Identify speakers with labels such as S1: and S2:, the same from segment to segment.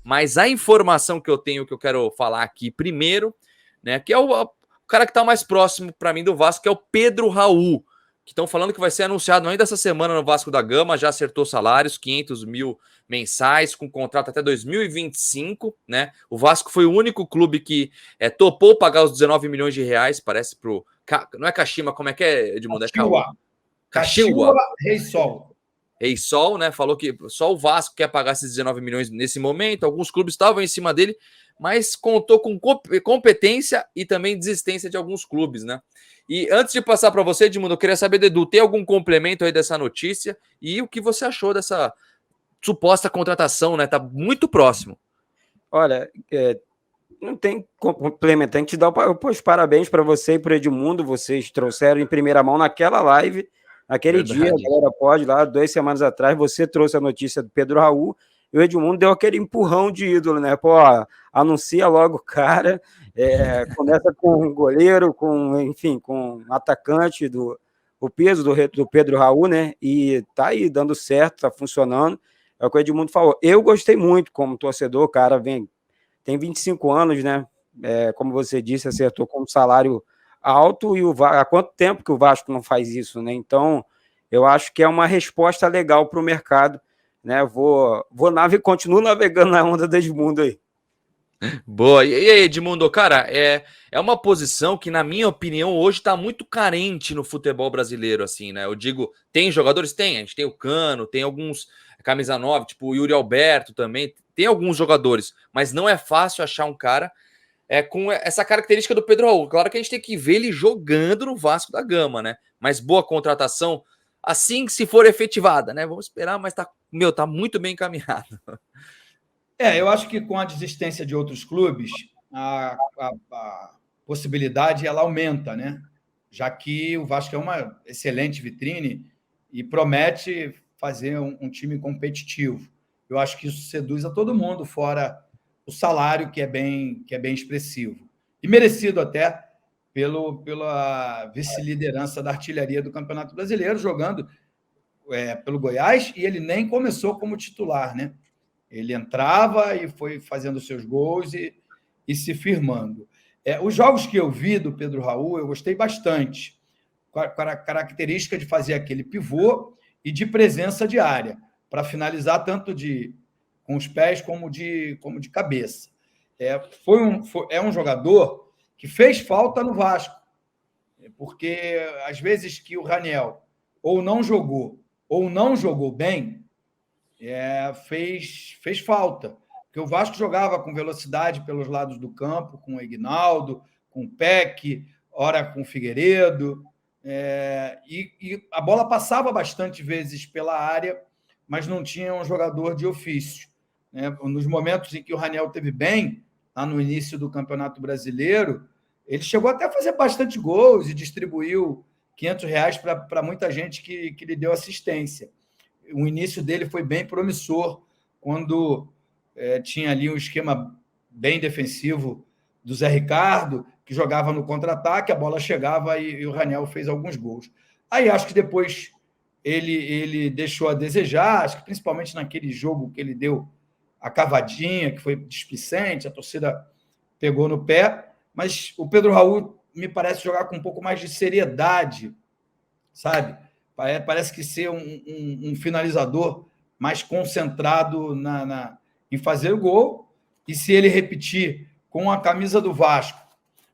S1: Mas a informação que eu tenho, que eu quero falar aqui primeiro, né, que é o cara que está mais próximo para mim do Vasco, que é o Pedro Raul, que estão falando que vai ser anunciado ainda essa semana no Vasco da Gama, já acertou salários, 500 mil mensais, com contrato até 2025, né? O Vasco foi o único clube que topou pagar os 19 milhões de reais, parece pro... Não é Kashima, como é que é, Edmundo? É
S2: Kashiwa Reysol.
S1: Reysol, né? Falou que só o Vasco quer pagar esses 19 milhões nesse momento. Alguns clubes estavam em cima dele, mas contou com competência e também desistência de alguns clubes, né? E antes de passar para você, Edmundo, eu queria saber, Edu, tem algum complemento aí dessa notícia? E o que você achou dessa suposta contratação, né? Tá muito próximo.
S3: Olha, não tem complemento. Tem que te dar os parabéns para você e para o Edmundo. Vocês trouxeram em primeira mão naquela live, naquele dia, a galera pode, lá 2 semanas atrás, você trouxe a notícia do Pedro Raul e o Edmundo deu aquele empurrão de ídolo, né? Pô, anuncia logo o cara, começa com um goleiro, enfim, com um atacante o peso do Pedro Raul, né? E tá aí dando certo, tá funcionando. É o que o Edmundo falou. Eu gostei muito como torcedor, o cara tem 25 anos, né? Como você disse, acertou com um salário alto e há quanto tempo que o Vasco não faz isso, né? Então, eu acho que é uma resposta legal para o mercado, né? Continuo navegando na onda do Edmundo aí.
S1: Boa. E aí, Edmundo, cara, é uma posição que, na minha opinião, hoje está muito carente no futebol brasileiro, assim, né? Eu digo, tem jogadores? Tem. A gente tem o Cano, tem alguns camisa 9, tipo o Yuri Alberto também. Tem alguns jogadores, mas não é fácil achar um cara com essa característica do Pedro Raul. Claro que a gente tem que ver ele jogando no Vasco da Gama, né? Mas boa contratação, assim que se for efetivada, né? Vamos esperar, mas tá muito bem encaminhado.
S2: Eu acho que com a desistência de outros clubes, a possibilidade ela aumenta, né? Já que o Vasco é uma excelente vitrine e promete fazer um time competitivo. Eu acho que isso seduz a todo mundo, fora o salário, que é bem expressivo. E merecido até pela vice-liderança da artilharia do Campeonato Brasileiro, jogando pelo Goiás, e ele nem começou como titular, né? Ele entrava e foi fazendo seus gols e se firmando. Os jogos que eu vi do Pedro Raul, eu gostei bastante. Com a característica de fazer aquele pivô e de presença de área, para finalizar tanto com os pés como de cabeça. É um jogador que fez falta no Vasco, porque às vezes que o Raniel ou não jogou bem, fez falta. Porque o Vasco jogava com velocidade pelos lados do campo, com o Ignaldo, com o Peck, ora com o Figueiredo, e a bola passava bastante vezes pela área, mas não tinha um jogador de ofício. Nos momentos em que o Raniel teve bem, lá no início do Campeonato Brasileiro, ele chegou até a fazer bastante gols e distribuiu R$ 500 para muita gente que lhe deu assistência. O início dele foi bem promissor, quando tinha ali um esquema bem defensivo do Zé Ricardo, que jogava no contra-ataque, a bola chegava e o Raniel fez alguns gols. Aí acho que depois ele deixou a desejar, acho que principalmente naquele jogo que ele deu a cavadinha, que foi displicente, a torcida pegou no pé, mas o Pedro Raul me parece jogar com um pouco mais de seriedade, sabe? Parece que ser um finalizador mais concentrado em fazer o gol, e se ele repetir com a camisa do Vasco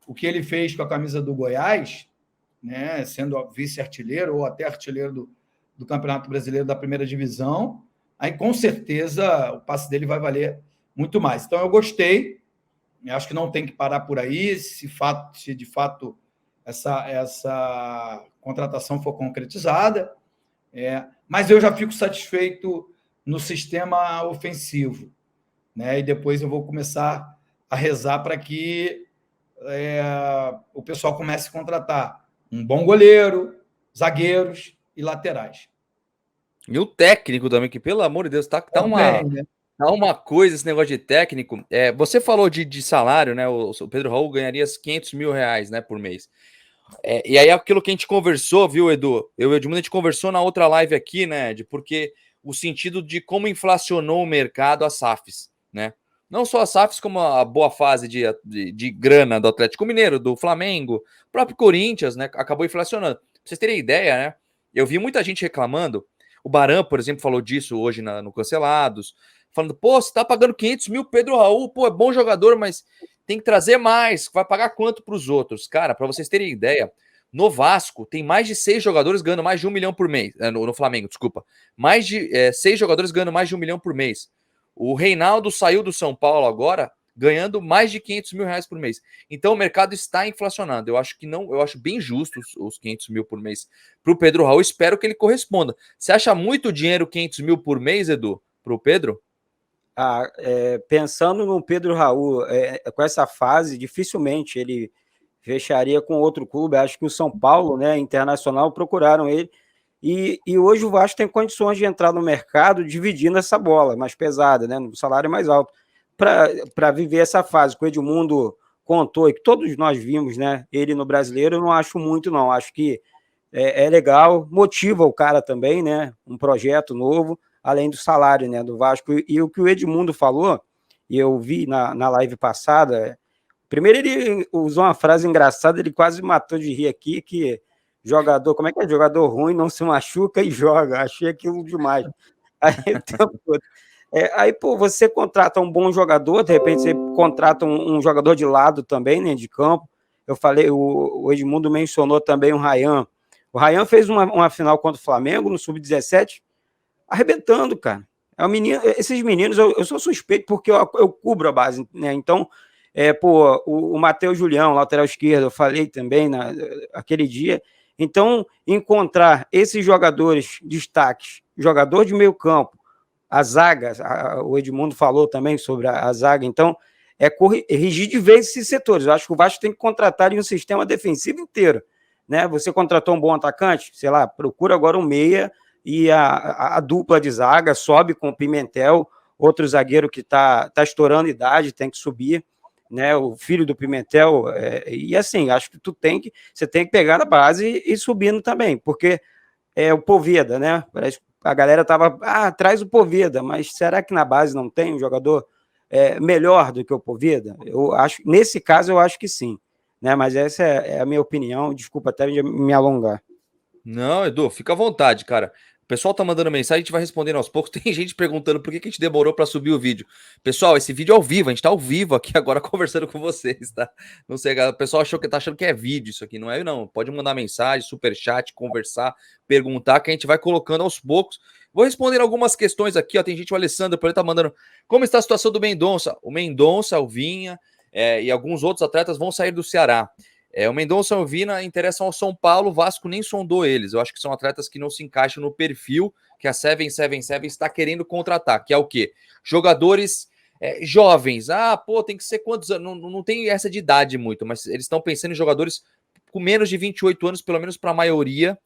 S2: o que ele fez com a camisa do Goiás, né, sendo vice-artilheiro ou até artilheiro do Campeonato Brasileiro da primeira divisão, aí com certeza o passe dele vai valer muito mais. Então eu gostei, acho que não tem que parar por aí, se de fato essa contratação for concretizada, mas eu já fico satisfeito no sistema ofensivo, né? E depois eu vou começar a rezar para que o pessoal comece a contratar um bom goleiro, zagueiros e laterais.
S1: E o técnico também, que pelo amor de Deus, tá uma coisa esse negócio de técnico. Você falou de salário, né? O Pedro Raul ganharia R$500 mil, né, por mês. E aí aquilo que a gente conversou, viu, Edu? Eu e o Edmundo, a gente conversou na outra live aqui, né? Porque o sentido de como inflacionou o mercado as SAFs, né? Não só as SAFs, como a boa fase de grana do Atlético Mineiro, do Flamengo, o próprio Corinthians, né? Acabou inflacionando. Pra vocês terem ideia, né? Eu vi muita gente reclamando. O Baran, por exemplo, falou disso hoje no Cancelados, falando, pô, você tá pagando 500 mil Pedro Raul, pô, é bom jogador, mas tem que trazer mais, vai pagar quanto para os outros? Cara, para vocês terem ideia, no Vasco tem mais de 6 jogadores ganhando mais de 1 milhão por mês, no Flamengo, desculpa, mais de 6 jogadores ganhando mais de 1 milhão por mês. O Reinaldo saiu do São Paulo agora, ganhando mais de 500 mil reais por mês. Então o mercado está inflacionando. Eu acho que não, eu acho bem justo os 500 mil por mês para o Pedro Raul. Espero que ele corresponda. Você acha muito dinheiro 500 mil por mês, Edu, para o Pedro?
S3: Pensando no Pedro Raul, com essa fase, dificilmente ele fecharia com outro clube. Acho que o São Paulo, né, Internacional, procuraram ele. E hoje o Vasco tem condições de entrar no mercado dividindo essa bola mais pesada, né, no salário mais alto, para viver essa fase que o Edmundo contou e que todos nós vimos, né, ele no Brasileiro. Eu não acho muito, não. Acho que é legal, motiva o cara também, né, um projeto novo, além do salário, né, do Vasco. E o que o Edmundo falou, e eu vi na live passada, primeiro ele usou uma frase engraçada, ele quase matou de rir aqui, que jogador, como é que é? Jogador ruim não se machuca e joga. Achei aquilo demais. Aí, pô, você contrata um bom jogador, de repente você contrata um jogador de lado também, né, de campo. Eu falei, o Edmundo mencionou também o Ryan. O Ryan fez uma final contra o Flamengo no Sub-17, arrebentando, cara. Esses meninos, eu sou suspeito porque eu cubro a base, né? Então, o Matheus Julião, lateral esquerdo, eu falei também aquele dia. Então, encontrar esses jogadores destaques, jogador de meio campo, a zaga, o Edmundo falou também sobre a zaga, então, corrigir de vez esses setores. Eu acho que o Vasco tem que contratar em um sistema defensivo inteiro, né? Você contratou um bom atacante, sei lá, procura agora um meia e a dupla de zaga sobe com o Pimentel, outro zagueiro que está estourando idade, tem que subir, né? O filho do Pimentel, e assim, acho que você tem que pegar na base e subindo também, porque o Poveda, né? Parece que a galera tava, traz o Poveda, mas será que na base não tem um jogador melhor do que o Poveda? Eu acho, nesse caso, eu acho que sim, né? Mas essa é a minha opinião, desculpa até me alongar.
S1: Não, Edu, fica à vontade, cara. O pessoal tá mandando mensagem, a gente vai respondendo aos poucos. Tem gente perguntando por que a gente demorou para subir o vídeo. Pessoal, esse vídeo é ao vivo, a gente tá ao vivo aqui agora conversando com vocês, tá? Não sei, o pessoal tá achando que é vídeo isso aqui, não é? Não, pode mandar mensagem, superchat, conversar, perguntar, que a gente vai colocando aos poucos. Vou responder algumas questões aqui, ó. Tem gente, o Alessandro, por ele tá mandando. Como está a situação do Mendonça? O Mendonça, o Vinha e alguns outros atletas vão sair do Ceará. O Mendonça e o Vina interessam ao São Paulo, o Vasco nem sondou eles. Eu acho que são atletas que não se encaixam no perfil que a 777 está querendo contratar, que é o quê? Jogadores jovens. Tem que ser quantos anos? Não tem essa de idade muito, mas eles estão pensando em jogadores com menos de 28 anos, pelo menos para a maioria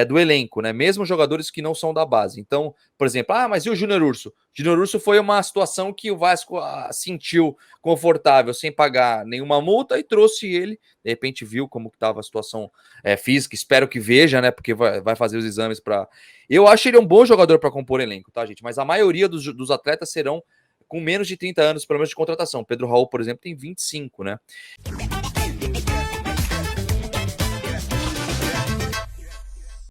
S1: do elenco, né? Mesmo jogadores que não são da base. Então, por exemplo, mas e o Júnior Urso? Júnior Urso foi uma situação que o Vasco sentiu confortável, sem pagar nenhuma multa, e trouxe ele. De repente viu como estava a situação física, espero que veja, né? Porque vai fazer os exames para. Eu acho ele um bom jogador para compor elenco, tá, gente? Mas a maioria dos atletas serão com menos de 30 anos, pelo menos de contratação. Pedro Raul, por exemplo, tem 25, né?